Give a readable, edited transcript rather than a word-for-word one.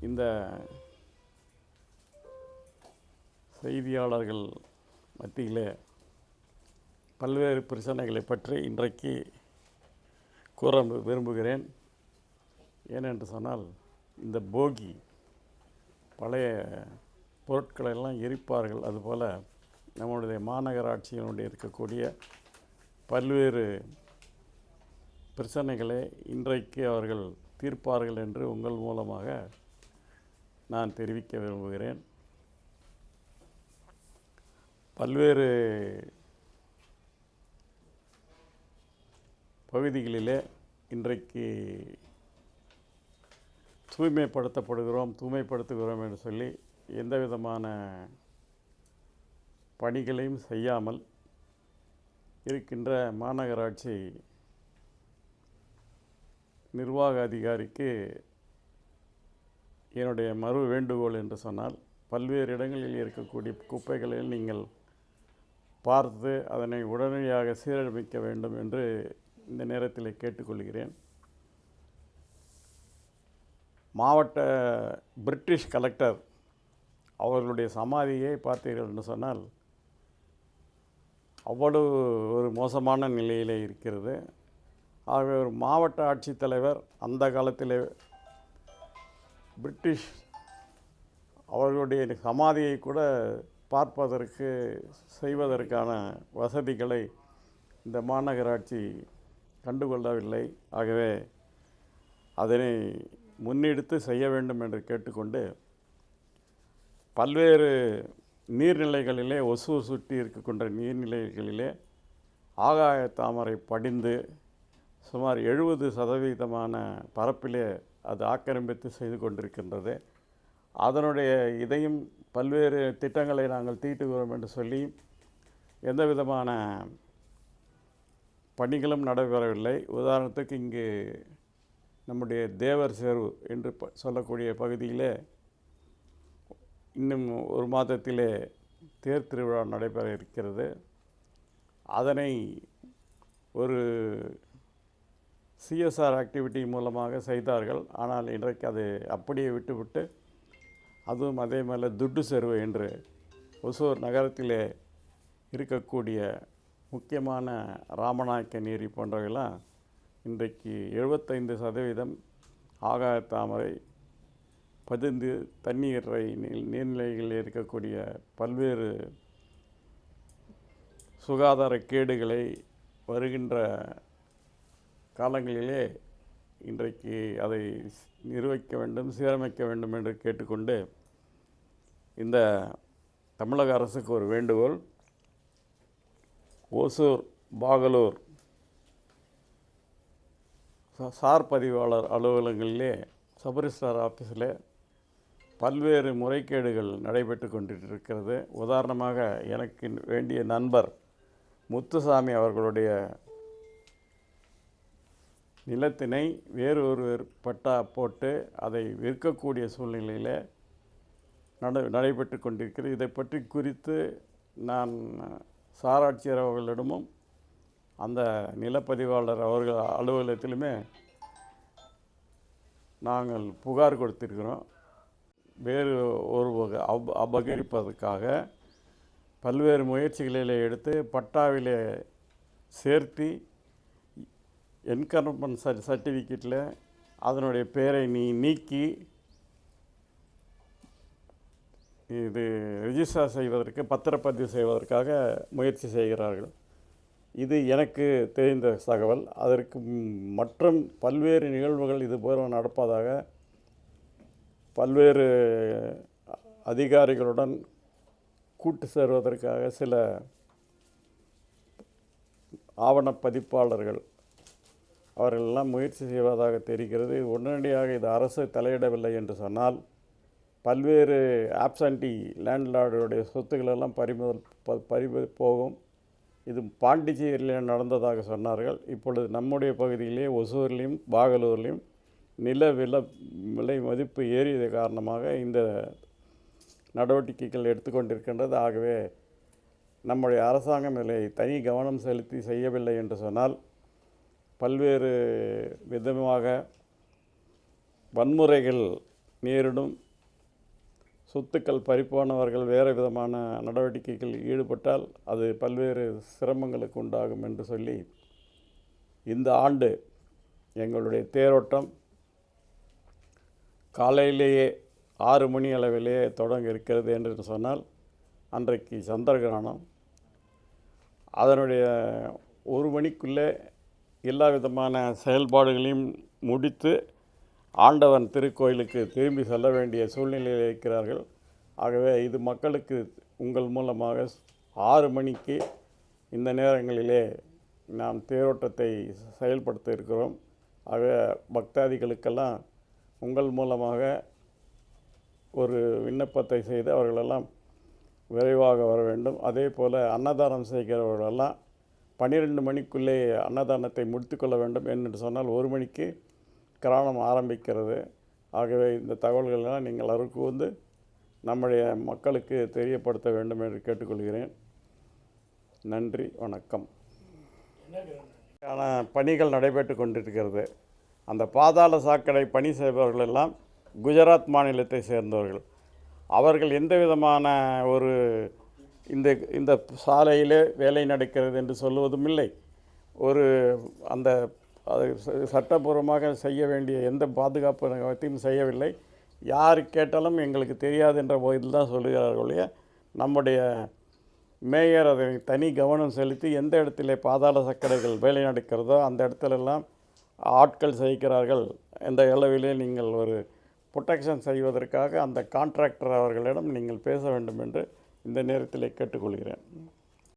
இந்த செய்தியாளர்கள் மத்தியிலே பல்வேறு பிரச்சனைகளை பற்றி இன்றைக்கு கூற விரும்புகிறேன். ஏனென்று சொன்னால், இந்த போகி பழைய பொருட்களெல்லாம் எரிப்பார்கள். அதுபோல் நம்முடைய மாநகராட்சியினுடைய இருக்கக்கூடிய பல்வேறு பிரச்சனைகளை இன்றைக்கு அவர்கள் தீர்ப்பார்கள் என்று உங்கள் மூலமாக நான் தெரிவிக்க விரும்புகிறேன். பல்வேறு பகுதிகளிலே இன்றைக்கு தூய்மைப்படுத்துகிறோம் என்று சொல்லி எந்த விதமான பணிகளையும் செய்யாமல் இருக்கின்ற மாநகராட்சி நிர்வாக அதிகாரிக்கு என்னுடைய மறு வேண்டுகோள் என்று சொன்னால், பல்வேறு இடங்களில் இருக்கக்கூடிய குப்பைகளை நீங்கள் பார்த்து அதனை உடனடியாக சீரமைக்க வேண்டும் என்று இந்த நேரத்தில் கேட்டுக்கொள்கிறேன். மாவட்ட பிரிட்டிஷ் கலெக்டர் அவர்களுடைய சமாதியை பார்த்தீர்கள் என்று சொன்னால் அவ்வளவு ஒரு மோசமான நிலையிலே இருக்கிறது. ஆகவே ஒரு மாவட்ட ஆட்சித்தலைவர் அந்த காலத்தில் பிரிட்டிஷ் அவர்களுடைய சமாதியை கூட பார்ப்பதற்கு செய்வதற்கான வசதிகளை இந்த மாநகராட்சி கண்டுகொள்ளவில்லை. ஆகவே அதனை முன்னெடுத்து செய்ய வேண்டும் என்று கேட்டுக்கொண்டு, பல்வேறு நீர்நிலைகளிலே ஒசூர் சுற்றி இருக்கின்ற நீர்நிலைகளிலே ஆகாய தாமரை படிந்து சுமார் 70% பரப்பிலே அது ஆக்கிரமித்து செய்து கொண்டிருக்கின்றது. அதனுடைய இதையும் பல்வேறு திட்டங்களை நாங்கள் தீட்டுகிறோம் என்று சொல்லி எந்த விதமான பணிகளும் நடைபெறவில்லை. உதாரணத்துக்கு இங்கு நம்முடைய தேவர் சேர்வு என்று சொல்லக்கூடிய பகுதியிலே இன்னும் ஒரு மாதத்திலே தேர் திருவிழா நடைபெற இருக்கிறது. அதனை ஒரு சிஎஸ்ஆர் ஆக்டிவிட்டி மூலமாக செய்தார்கள். ஆனால் இன்றைக்கு அது அப்படியே விட்டுவிட்டு, அதுவும் அதே மேலே துட்டு செருவு என்று ஒசூர் நகரத்திலே இருக்கக்கூடிய முக்கியமான ராமநாயக்க நீரி போன்றவையெல்லாம் இன்றைக்கு 75% ஆகாய தாமரை பதிந்து தண்ணீரை நீர்நிலைகளில் இருக்கக்கூடிய பல்வேறு சுகாதார கேடுகளை வருகின்ற காலங்களிலே இன்றைக்கு அதை நிர்வகிக்க வேண்டும், சீரமைக்க வேண்டும் என்று கேட்டுக்கொண்டு, இந்த தமிழக அரசுக்கு ஒரு வேண்டுகோள். ஓசூர், பாகலூர் சார் பதிவாளர் அலுவலகங்களிலே சப்ரிஜிஸ்ட்ரார் ஆஃபீஸில் பல்வேறு முறைகேடுகள் நடைபெற்று கொண்டிருக்கிறது. உதாரணமாக, எனக்கு வேண்டிய நண்பர் முத்துசாமி அவர்களுடைய நிலத்தினை வேறு ஒரு பட்டா போட்டு அதை விற்கக்கூடிய சூழ்நிலையில் நடைபெற்று கொண்டிருக்கிறது. இதை பற்றி குறித்து நான் சார் ஆட்சியர் அவர்களிடமும் அந்த நிலப்பதிவாளர் அவர்கள் அலுவலகத்திலுமே நாங்கள் புகார் கொடுத்திருக்கிறோம். வேறு ஒரு அபகரிப்பதற்காக பல்வேறு முயற்சிகளில் எடுத்து பட்டாவிலே சேர்த்து என்கரப்மெண்ட் சர்டிஃபிகேட்டில் அதனுடைய பெயரை நீக்கி இது ரெஜிஸ்டர் செய்வதற்கு, பத்திரப்பதிவு செய்வதற்காக முயற்சி செய்கிறார்கள். இது எனக்கு தெரிந்த தகவல். அதற்கு மற்றும் பல்வேறு நிகழ்வுகள் இதுபோல நடப்பதாக பல்வேறு அதிகாரிகளுடன் கூட்டு சேர்வதற்காக சில ஆவணப்பதிப்பாளர்கள் அவர்களெல்லாம் முயற்சி செய்வதாக தெரிகிறது. உடனடியாக இது அரசு தலையிடவில்லை என்று சொன்னால் பல்வேறு ஆப்சண்டி லேண்ட்லார்டுடைய சொத்துக்களெல்லாம் பறிமுதல் போகும். இது பாண்டிச்சேரியில் நடந்ததாக சொன்னார்கள். இப்பொழுது நம்முடைய பகுதியிலே ஒசூர்லேயும் பாகலூர்லேயும் நில விலை மதிப்பு ஏறியது காரணமாக இந்த நடவடிக்கைகள் எடுத்துக்கொண்டிருக்கின்றது. ஆகவே நம்முடைய அரசாங்கம் இதில் தனி கவனம் செலுத்தி செய்யவில்லை என்று சொன்னால் பல்வேறு விதமாக வன்முறைகள் நேரிடும். சொத்துக்கள் பறிப்போனவர்கள் வேறு விதமான நடவடிக்கைகளில் ஈடுபட்டால் அது பல்வேறு சிரமங்களுக்கு உண்டாகும் என்று சொல்லி இந்த ஆண்டு எங்களுடைய தேரோட்டம் காலையிலேயே 6 மணி அளவிலேயே தொடங்க இருக்கிறது என்று சொன்னால் அன்றைக்கு சந்திரகிரகணம். அதனுடைய 1 மணிக்குள்ளே எல்லா விதமான செயல்பாடுகளையும் முடித்து ஆண்டவன் திருக்கோயிலுக்கு திரும்பி செல்ல வேண்டிய சூழ்நிலையில் இருக்கிறார்கள். ஆகவே இது மக்களுக்கு உங்கள் மூலமாக 6 மணிக்கு இந்த நேரங்களிலே நாம் தேரோட்டத்தை செயல்படுத்த இருக்கிறோம். ஆகவே பக்தாதிகளுக்கெல்லாம் உங்கள் மூலமாக ஒரு விண்ணப்பத்தை செய்து அவர்களெல்லாம் விரைவாக வர வேண்டும். அதே போல் அன்னதானம் செய்கிறவர்களெல்லாம் 12 மணிக்குள்ளே அன்னதானத்தை முடித்து கொள்ள வேண்டும் என்று சொன்னால் 1 மணிக்கு கிராமம் ஆரம்பிக்கிறது. ஆகவே இந்த தகவல்களெல்லாம் நீங்கள் அருள்க்கு வந்து நம்முடைய மக்களுக்கு தெரியப்படுத்த வேண்டும் என்று கேட்டுக்கொள்கிறேன். நன்றி, வணக்கம். பணிகள் நடைபெற்று கொண்டிருக்கிறது. அந்த பாதாள சாக்கடை பணி செய்பவர்கள் எல்லாம் குஜராத் மாநிலத்தை சேர்ந்தவர்கள். அவர்கள் எந்த விதமான ஒரு இந்த சாலையிலே வேலை நடக்கிறது என்று சொல்லுவதும் இல்லை. ஒரு அந்த அது சட்டப்பூர்வமாக செய்ய வேண்டிய எந்த பாதுகாப்பு நிகழ்ச்சியும் செய்யவில்லை. யார் கேட்டாலும் எங்களுக்கு தெரியாது என்ற போதில் தான் சொல்லுகிறார்களே. நம்முடைய மேயர் அதை தனி கவனம் செலுத்தி எந்த இடத்துல பாதாள சாக்கடைகள் வேலை நடக்கிறதோ அந்த இடத்துலெல்லாம் ஆட்கள் செய்கிறார்கள் என்ற அளவிலே நீங்கள் ஒரு ப்ரொடெக்ஷன் செய்வதற்காக அந்த கான்ட்ராக்டர் அவர்களிடம் நீங்கள் பேச வேண்டும் என்று இந்த நேரத்தில் கேட்டுக்கொள்கிறேன்.